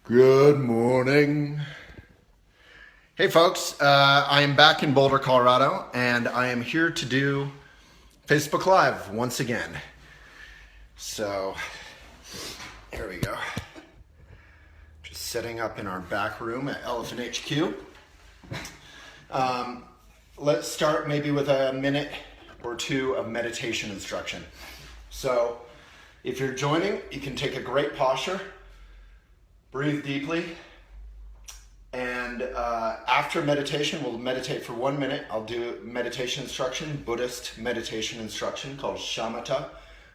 Good morning. Hey folks, I am back in Boulder, Colorado, and I am here to do Facebook Live once again. So, here we go. Just setting up in our back room at Elephant HQ. Let's start maybe with a minute or two of meditation instruction. So, if you're joining, you can take a great posture. Breathe deeply, and after meditation, we'll meditate for 1 minute. I'll do meditation instruction, Buddhist meditation instruction called Shamata,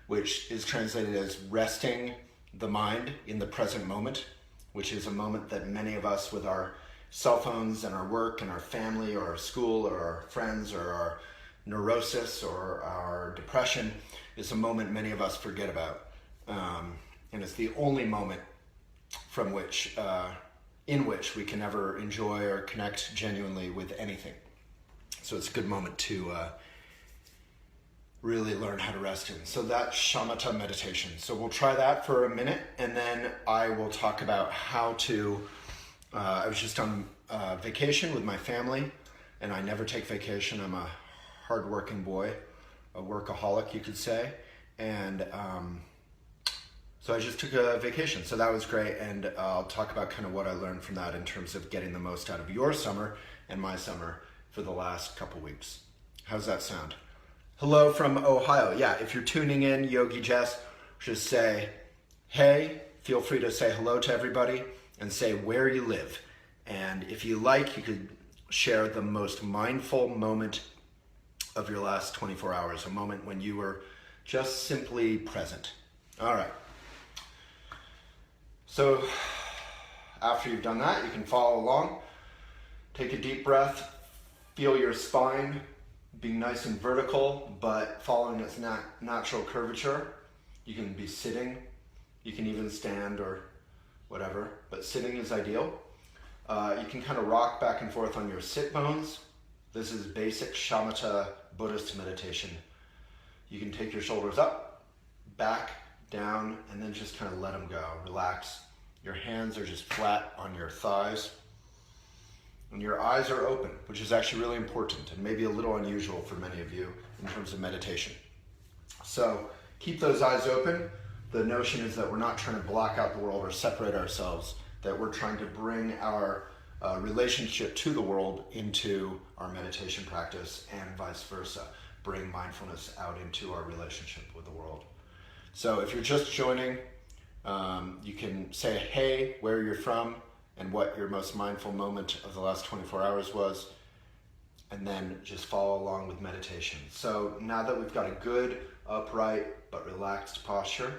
which is translated as resting the mind in the present moment, which is a moment that many of us with our cell phones and our work and our family or our school or our friends or our neurosis or our depression is a moment many of us forget about. And it's the only moment from which, in which we can ever enjoy or connect genuinely with anything. So it's a good moment to really learn how to rest in. So that's Shamata meditation. So we'll try that for a minute, and then I will talk about how to, I was just on vacation with my family, and I never take vacation. I'm a hardworking boy, a workaholic, you could say, and so I just took a vacation, so that was great, and I'll talk about kind of what I learned from that in terms of getting the most out of your summer and my summer for the last couple weeks. How's that sound? Hello from Ohio. Yeah, if you're tuning in, Yogi Jess, just say, hey, feel free to say hello to everybody and say where you live. And if you like, you could share the most mindful moment of your last 24 hours, a moment when you were just simply present. All right. So after you've done that, you can follow along. Take a deep breath. Feel your spine being nice and vertical, but following its natural curvature. You can be sitting. You can even stand or whatever, but sitting is ideal. You can kind of rock back and forth on your sit bones. This is basic Shamata Buddhist meditation. You can take your shoulders up, back, down, and then just kind of let them go. Relax. Your hands are just flat on your thighs. And your eyes are open, which is actually really important and maybe a little unusual for many of you in terms of meditation. So keep those eyes open. The notion is that we're not trying to block out the world or separate ourselves, that we're trying to bring our relationship to the world into our meditation practice and vice versa. Bring mindfulness out into our relationship with the world. So if you're just joining, you can say, hey, where you're from and what your most mindful moment of the last 24 hours was, and then just follow along with meditation. So now that we've got a good, upright, but relaxed posture,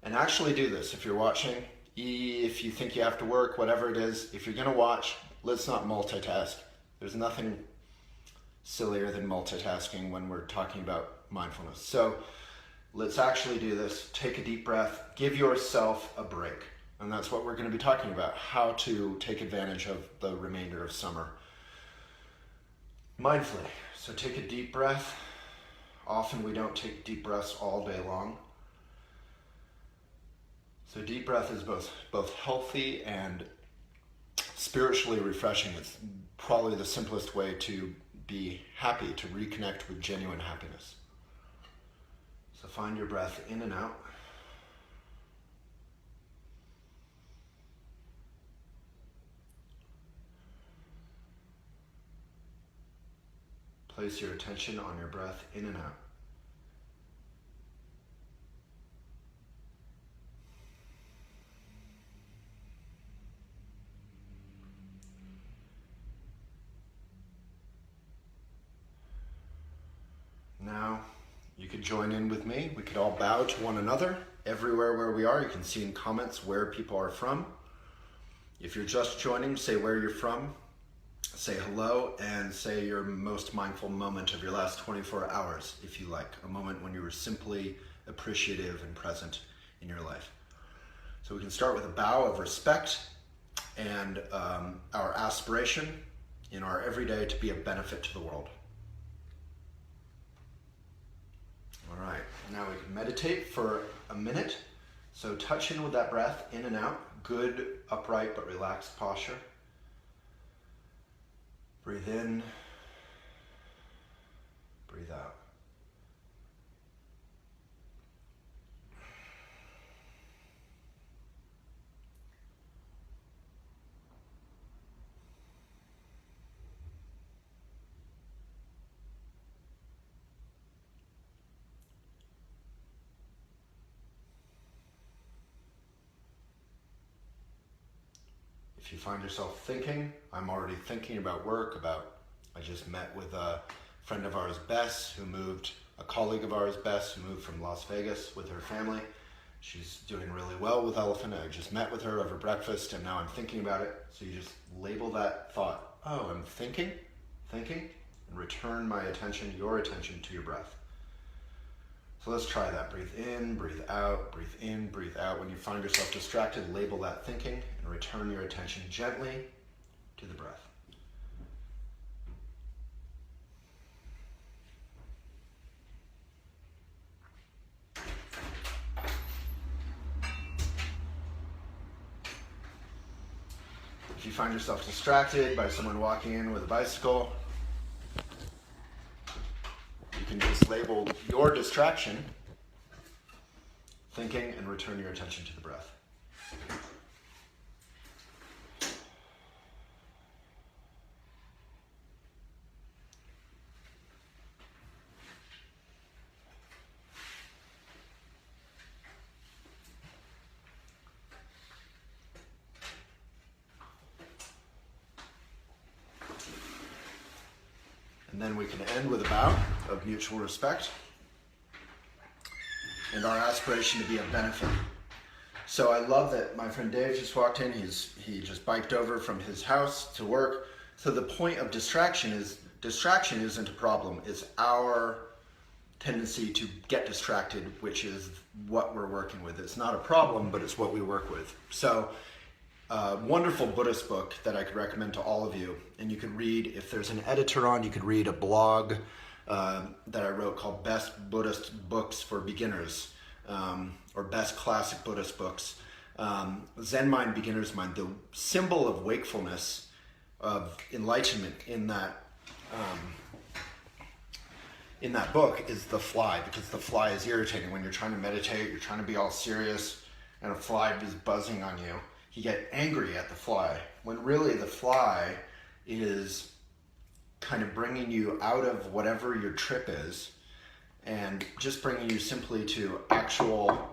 and actually do this if you're watching, if you think you have to work, whatever it is, if you're gonna watch, let's not multitask. There's nothing sillier than multitasking when we're talking about mindfulness. So let's actually do this. Take a deep breath. Give yourself a break. And that's what we're going to be talking about, how to take advantage of the remainder of summer mindfully. So take a deep breath. Often we don't take deep breaths all day long. So deep breath is both healthy and spiritually refreshing. It's probably the simplest way to be happy, to reconnect with genuine happiness. So find your breath in and out. Place your attention on your breath in and out. Now, you could join in with me. We could all bow to one another. Everywhere where we are, you can see in comments where people are from. If you're just joining, say where you're from, say hello, and say your most mindful moment of your last 24 hours, if you like. A moment when you were simply appreciative and present in your life. So we can start with a bow of respect and our aspiration in our everyday to be of benefit to the world. All right, now we can meditate for a minute So touch in with that breath, in and out. Good, upright, but relaxed posture. Breathe in, breathe out. If you find yourself thinking, I'm already thinking about work, I just met with a friend of ours, Bess, a colleague of ours, Bess, who moved from Las Vegas with her family. She's doing really well with elephant. I just met with her over breakfast and now I'm thinking about it. So you just label that thought. Oh, I'm thinking, and return your attention to your breath. So let's try that. Breathe in, breathe out, breathe in, breathe out. When you find yourself distracted, label that thinking and return your attention gently to the breath. If you find yourself distracted by someone walking in with a bicycle, you can just label your distraction, thinking, and return your attention to the breath. And then we can end with a bow of mutual respect and our aspiration to be of benefit. So I love that my friend Dave just walked in. He just biked over from his house to work. So the point of distraction isn't a problem. It's our tendency to get distracted, which is what we're working with. It's not a problem, but it's what we work with. So wonderful Buddhist book that I could recommend to all of you. And you could read, if there's an editor on, you could read a blog that I wrote called Best Buddhist Books for Beginners, or Best Classic Buddhist Books. Zen Mind, Beginner's Mind. The symbol of wakefulness, of enlightenment in that book is the fly, because the fly is irritating. When you're trying to meditate, you're trying to be all serious, and a fly is buzzing on you. You get angry at the fly, when really the fly is kind of bringing you out of whatever your trip is and just bringing you simply to actual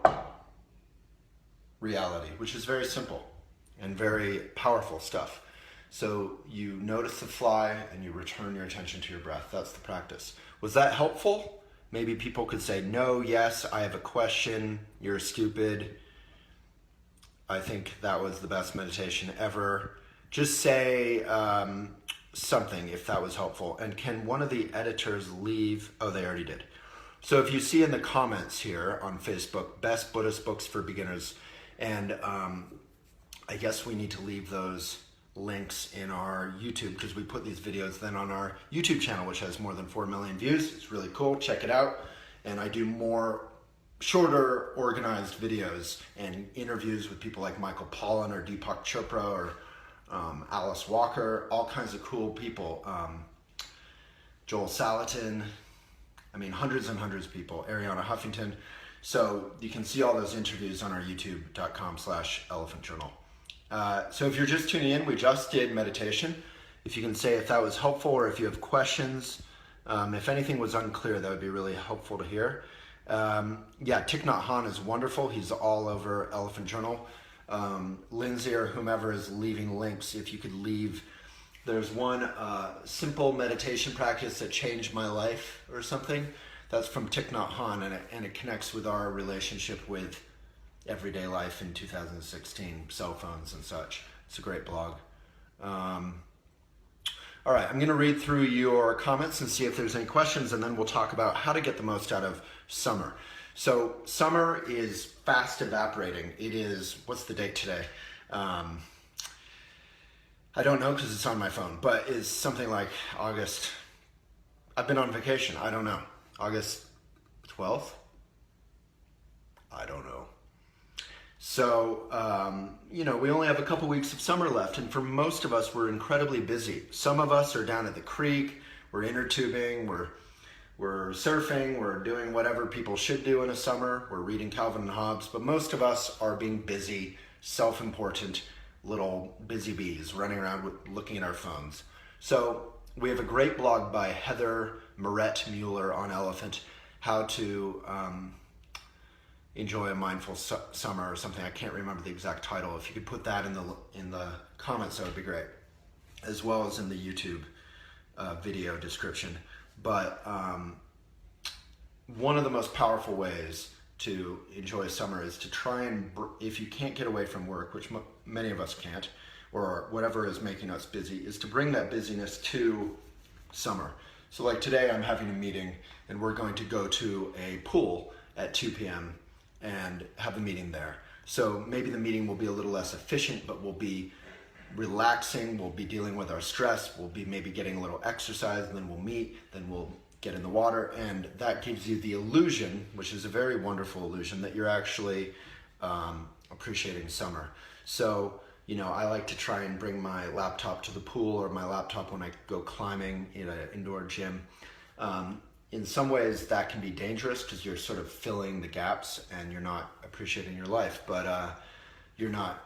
reality, which is very simple and very powerful stuff. So you notice the fly and you return your attention to your breath. That's the practice. Was that helpful? Maybe people could say, no, yes, I have a question, you're stupid. I think that was the best meditation ever. Just say something if that was helpful. And can one of the editors leave? Oh, they already did. So if you see in the comments here on Facebook, Best Buddhist Books for Beginners, and I guess we need to leave those links in our YouTube, because we put these videos then on our YouTube channel, which has more than 4 million views. It's really cool. Check it out. And I do more shorter, organized videos and interviews with people like Michael Pollan or Deepak Chopra or Alice Walker, all kinds of cool people. Joel Salatin, hundreds and hundreds of people, Ariana Huffington. So you can see all those interviews on our youtube.com/elephant journal. So if you're just tuning in, we just did meditation. If you can say if that was helpful or if you have questions, if anything was unclear, that would be really helpful to hear. Thich Nhat Hanh is wonderful. He's all over Elephant Journal. Lindsay or whomever is leaving links. If you could leave, there's one simple meditation practice that changed my life or something. That's from Thich Nhat Hanh, and it connects with our relationship with everyday life in 2016, cell phones and such. It's a great blog. All right, I'm going to read through your comments and see if there's any questions, and then we'll talk about how to get the most out of summer. So summer is fast evaporating. It is, what's the date today? I don't know because it's on my phone, but it's something like August. I've been on vacation. I don't know. August 12th? I don't know. So, we only have a couple weeks of summer left, and for most of us, we're incredibly busy. Some of us are down at the creek, we're inner tubing, we're surfing, we're doing whatever people should do in a summer, we're reading Calvin and Hobbes, but most of us are being busy, self-important little busy bees running around looking at our phones. So we have a great blog by Heather Moret-Mueller on Elephant, how to enjoy a mindful summer or something. I can't remember the exact title. If you could put that in the comments, that would be great, as well as in the YouTube video description. But one of the most powerful ways to enjoy summer is to try and, if you can't get away from work, which many of us can't, or whatever is making us busy, is to bring that busyness to summer. So like today I'm having a meeting and we're going to go to a pool at 2 p.m. and have a meeting there. So maybe the meeting will be a little less efficient, but we'll be relaxing, we'll be dealing with our stress, we'll be maybe getting a little exercise, and then we'll meet, then we'll get in the water, and that gives you the illusion, which is a very wonderful illusion, that you're actually appreciating summer. So, I like to try and bring my laptop to the pool, or my laptop when I go climbing in an indoor gym. In some ways that can be dangerous because you're sort of filling the gaps and you're not appreciating your life, but you're not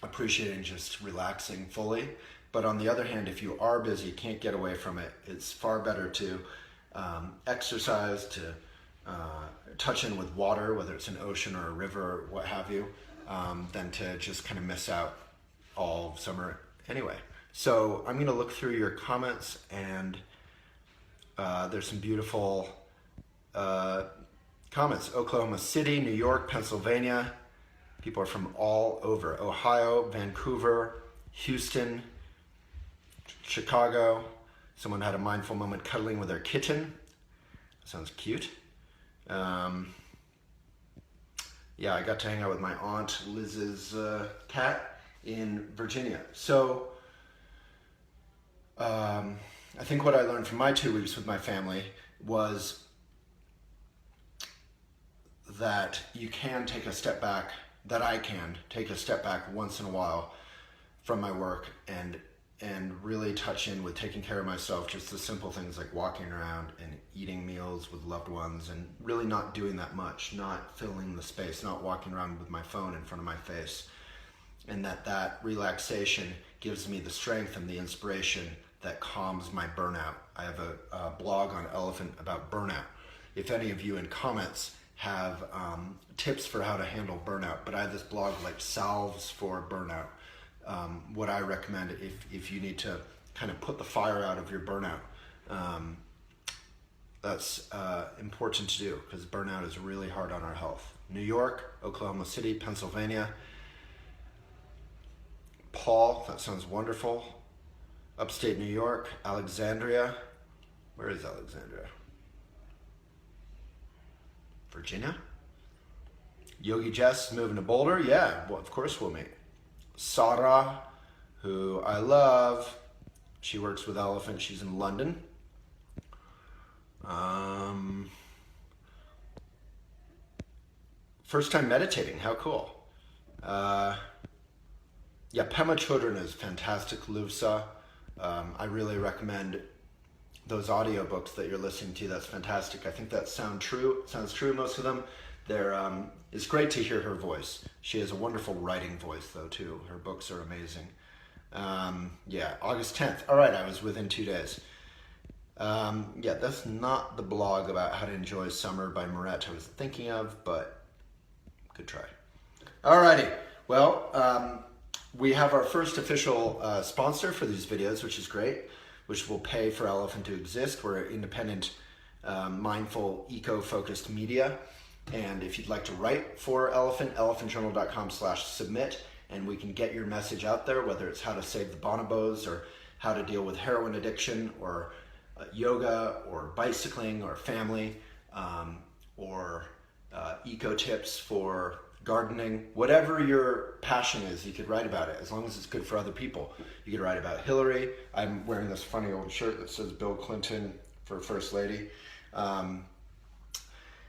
appreciating just relaxing fully. But on the other hand, if you are busy, can't get away from it, it's far better to exercise, to touch in with water, whether it's an ocean or a river or what have you, than to just kind of miss out all summer anyway. So I'm going to look through your comments, and there's some beautiful comments. Oklahoma City, New York, Pennsylvania. People are from all over. Ohio, Vancouver, Houston, Chicago. Someone had a mindful moment cuddling with their kitten. Sounds cute. Yeah, I got to hang out with my aunt Liz's cat in Virginia. So I think what I learned from my 2 weeks with my family was that you can take a step back, that I can take a step back once in a while from my work and really touch in with taking care of myself, just the simple things like walking around and eating meals with loved ones, and really not doing that much, not filling the space, not walking around with my phone in front of my face. And that relaxation gives me the strength and the inspiration that calms my burnout. I have a blog on Elephant about burnout. If any of you in comments have tips for how to handle burnout, but I have this blog like salves for burnout. What I recommend if you need to kind of put the fire out of your burnout, that's important to do, because burnout is really hard on our health. New York, Oklahoma City, Pennsylvania. Paul, that sounds wonderful. Upstate New York, Alexandria. Where is Alexandria? Virginia? Yogi Jess moving to Boulder. Yeah, well, of course we'll meet. Sarah, who I love. She works with Elephant. She's in London. First time meditating. How cool. Yeah, Pema Chodron is fantastic. Luvsa. I really recommend those audiobooks that you're listening to. That's fantastic. I think that sounds true, most of them. It's great to hear her voice. She has a wonderful writing voice, though, too. Her books are amazing. Yeah, August 10th. All right, I was within 2 days. Yeah, that's not the blog about how to enjoy summer by Moret I was thinking of, but good try. All righty. Well, we have our first official sponsor for these videos, which is great, which will pay for Elephant to exist. We're independent, mindful, eco-focused media. And if you'd like to write for Elephant, elephantjournal.com/submit, and we can get your message out there, whether it's how to save the bonobos, or how to deal with heroin addiction, or yoga, or bicycling, or family, or eco tips for gardening. Whatever your passion is, you could write about it, as long as it's good for other people. You could write about Hillary. I'm wearing this funny old shirt that says Bill Clinton for First Lady.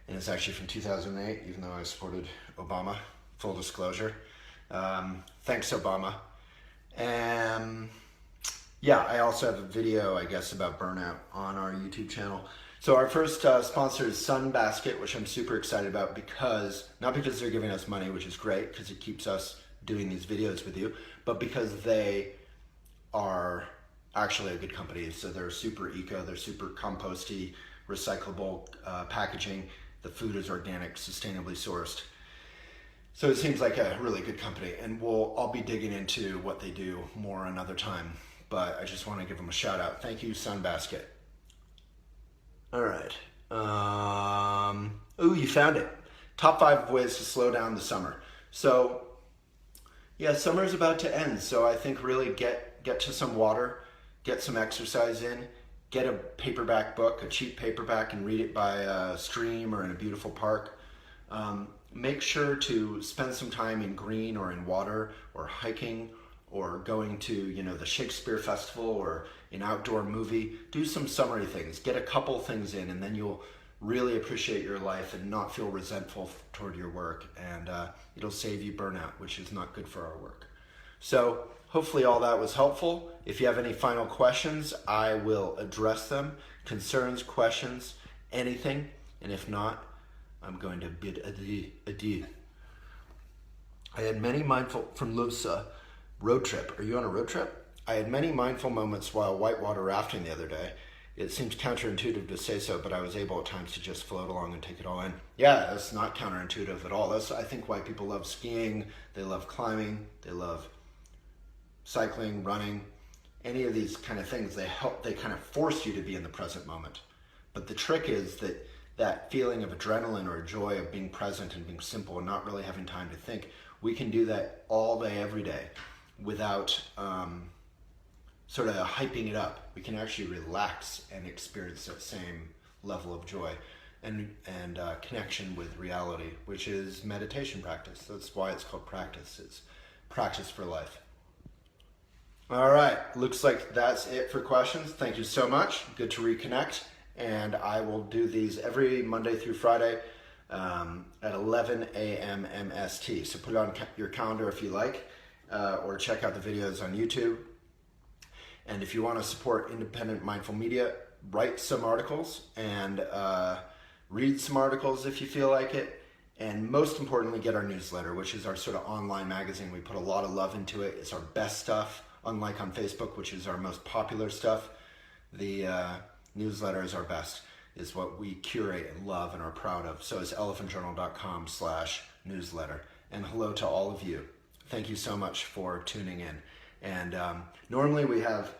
and it's actually from 2008, even though I supported Obama, full disclosure. Thanks, Obama. And yeah, I also have a video, I guess, about burnout on our YouTube channel. So our first sponsor is Sunbasket, which I'm super excited about because, not because they're giving us money, which is great because it keeps us doing these videos with you, but because they are actually a good company. So they're super eco, they're super composty, recyclable packaging. The food is organic, sustainably sourced. So it seems like a really good company, and I'll be digging into what they do more another time, but I just want to give them a shout out. Thank you, Sunbasket. All right. Ooh, you found it. Top 5 ways to slow down the summer. So yeah, summer is about to end, so I think really get to some water, get some exercise in, get a paperback book, a cheap paperback, and read it by a stream or in a beautiful park. Make sure to spend some time in green or in water or hiking or going to, the Shakespeare Festival or an outdoor movie. Do some summery things. Get a couple things in, and then you'll really appreciate your life and not feel resentful toward your work, and it'll save you burnout, which is not good for our work. So hopefully all that was helpful. If you have any final questions, I will address them. Concerns, questions, anything. And if not, I'm going to bid adieu. I had many mindful, from Luvsa, road trip. Are you on a road trip? I had many mindful moments while whitewater rafting the other day. It seems counterintuitive to say so, but I was able at times to just float along and take it all in. Yeah, that's not counterintuitive at all. That's, I think, why people love skiing. They love climbing. They love cycling, running. Any of these kind of things, they kind of force you to be in the present moment. But the trick is that feeling of adrenaline or joy of being present and being simple and not really having time to think, we can do that all day, every day without sort of hyping it up. We can actually relax and experience that same level of joy and connection with reality, which is meditation practice. That's why it's called practice. It's practice for life. All right, looks like that's it for questions. Thank you so much. Good to reconnect. And I will do these every Monday through Friday at 11 a.m. MST. So put it on your calendar if you like, or check out the videos on YouTube. And if you want to support independent mindful media, write some articles and read some articles if you feel like it. And most importantly, get our newsletter, which is our sort of online magazine. We put a lot of love into it. It's our best stuff, unlike on Facebook, which is our most popular stuff. The newsletter is our best, is what we curate and love and are proud of. So it's elephantjournal.com/newsletter. And hello to all of you. Thank you so much for tuning in. And normally we have,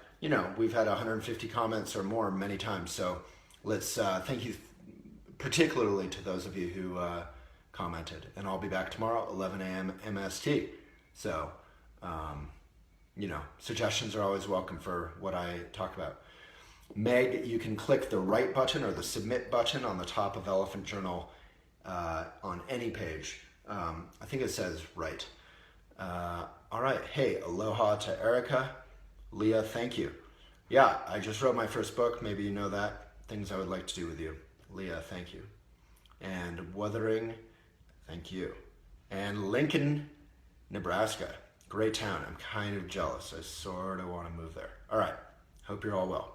we've had 150 comments or more many times. So let's thank you particularly to those of you who commented. And I'll be back tomorrow, 11 a.m. MST. So, suggestions are always welcome for what I talk about. Meg, you can click the right button or the submit button on the top of Elephant Journal on any page. I think it says right. All right. Hey, aloha to Erica. Leah, thank you. Yeah, I just wrote my first book. Maybe you know that. Things I would like to do with you. Leah, thank you. And Wuthering, thank you. And Lincoln, Nebraska. Great town. I'm kind of jealous. I sort of want to move there. All right. Hope you're all well.